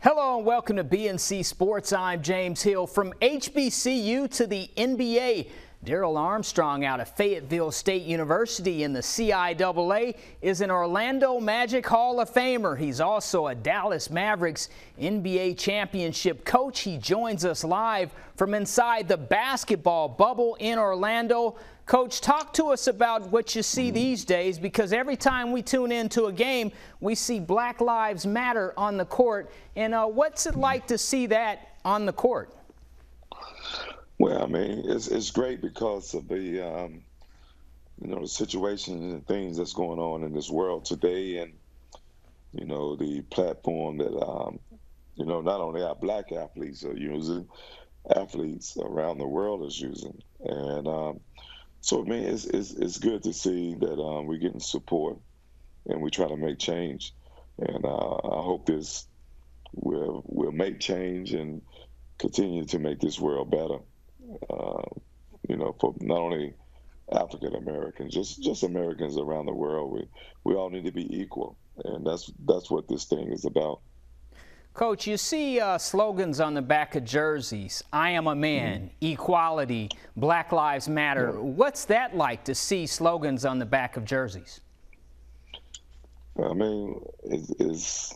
Hello and welcome to BNC Sports. I'm James Hill. From HBCU to the NBA, Darrell Armstrong out of Fayetteville State University in the CIAA is an Orlando Magic Hall of Famer. He's also a Dallas Mavericks NBA championship coach. He joins us live from inside the basketball bubble in Orlando. Coach, talk to us about what you see these days, because every time we tune into a game, we see Black Lives Matter on the court. And what's it like to see that on the court? Well, I mean, it's great because of the the situation and things that's going on in this world today, and the platform that not only our black athletes are using, athletes around the world is using, and so I mean, it's good to see that we're getting support and we try to make change, and I hope this will make change and continue to make this world better. For not only African Americans, just Americans around the world. We all need to be equal, and that's what this thing is about. Coach, you see slogans on the back of jerseys: "I am a man," "Equality," "Black Lives Matter." Yeah. What's that like to see slogans on the back of jerseys? I mean, these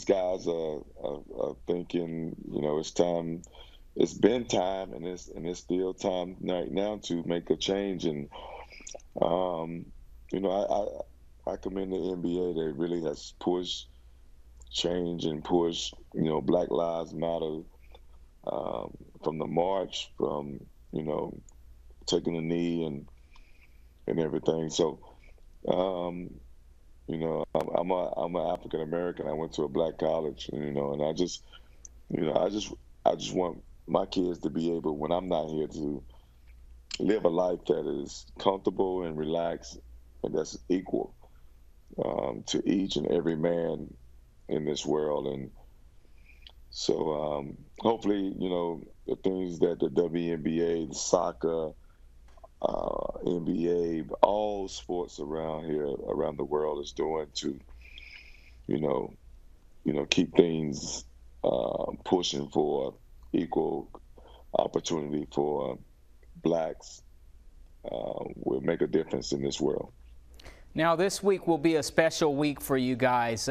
guys are thinking, it's time. It's been time, and it's still time right now to make a change. And I commend the NBA that really has pushed change and pushed Black Lives Matter from the march, from taking a knee and everything. So I'm an African American. I went to a black college, and I just want my kids to be able, when I'm not here, to live a life that is comfortable and relaxed, and that's equal to each and every man in this world. And so hopefully, the things that the WNBA, the soccer, NBA, all sports around the world is doing to, keep things pushing for equal opportunity for blacks will make a difference in this world. Now, this week will be a special week for you guys.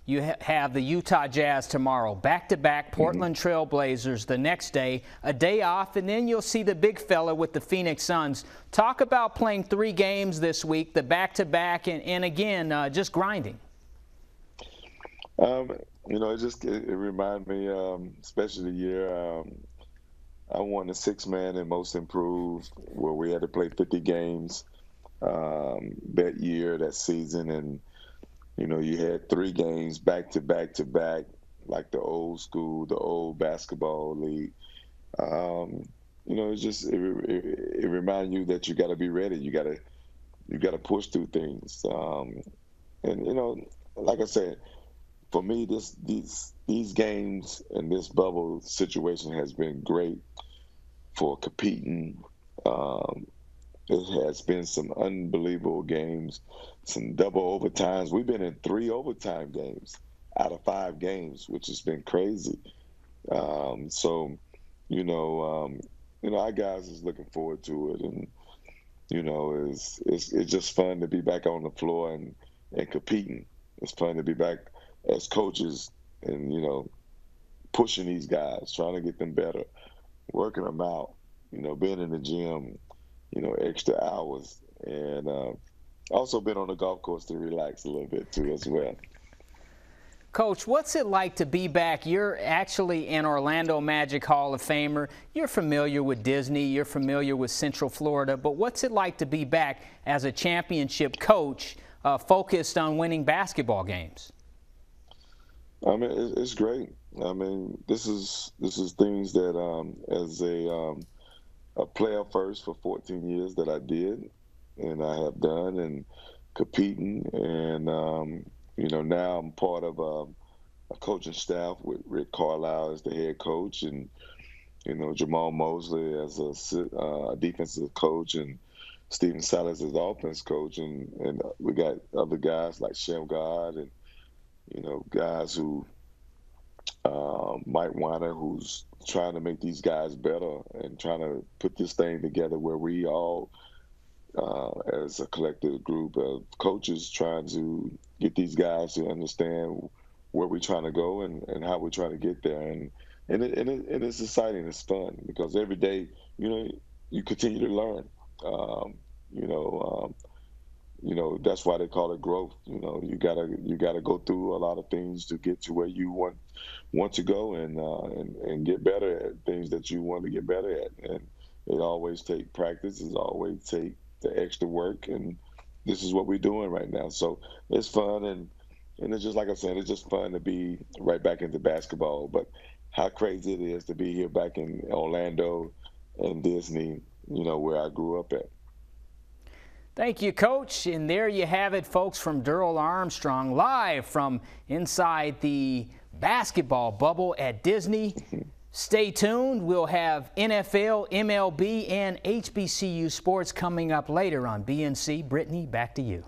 You have the Utah Jazz tomorrow, back-to-back Portland Trail Blazers the next day, a day off, and then you'll see the big fella with the Phoenix Suns. Talk about playing 3 games this week, the back-to-back, and again, just grinding. It reminded me, especially the year I won the 6-man and most improved, where we had to play 50 games that year, that season, and you had 3 games back to back to back, like the old school, the old basketball league. It reminded you that you got to be ready. You got to push through things, and like I said, for me, these games and this bubble situation has been great for competing. It has been some unbelievable games, some double overtimes. We've been in 3 overtime games out of 5 games, which has been crazy. So our guys is looking forward to it, and it's just fun to be back on the floor and competing. It's fun to be back as coaches and pushing these guys, trying to get them better, working them out, being in the gym, extra hours, and also been on the golf course to relax a little bit too as well. Coach, what's it like to be back? You're actually an Orlando Magic Hall of Famer. You're familiar with Disney. You're familiar with Central Florida. But what's it like to be back as a championship coach focused on winning basketball games? I mean, it's great. I mean, this is things that as a player first for 14 years that I did and I have done and competing, and now I'm part of a coaching staff with Rick Carlisle as the head coach, and Jamal Mosley as a defensive coach, and Stephen Silas as offense coach, and we got other guys like Shem God and guys who Mike Weiner, who's trying to make these guys better and trying to put this thing together where we all, as a collective group of coaches, trying to get these guys to understand where we're trying to go and how we're trying to get there. And it's exciting. It's fun because every day, you continue to learn. Um, you know, that's why they call it growth. You gotta go through a lot of things to get to where you want to go and get better at things that you want to get better at. And it always take practice. It always take the extra work, and this is what we're doing right now. So it's fun, and it's just like I said, it's just fun to be right back into basketball. But how crazy it is to be here back in Orlando and Disney, where I grew up at. Thank you, Coach. And there you have it, folks, from Darrell Armstrong, live from inside the basketball bubble at Disney. Stay tuned. We'll have NFL, MLB, and HBCU sports coming up later on BNC. Brittany, back to you.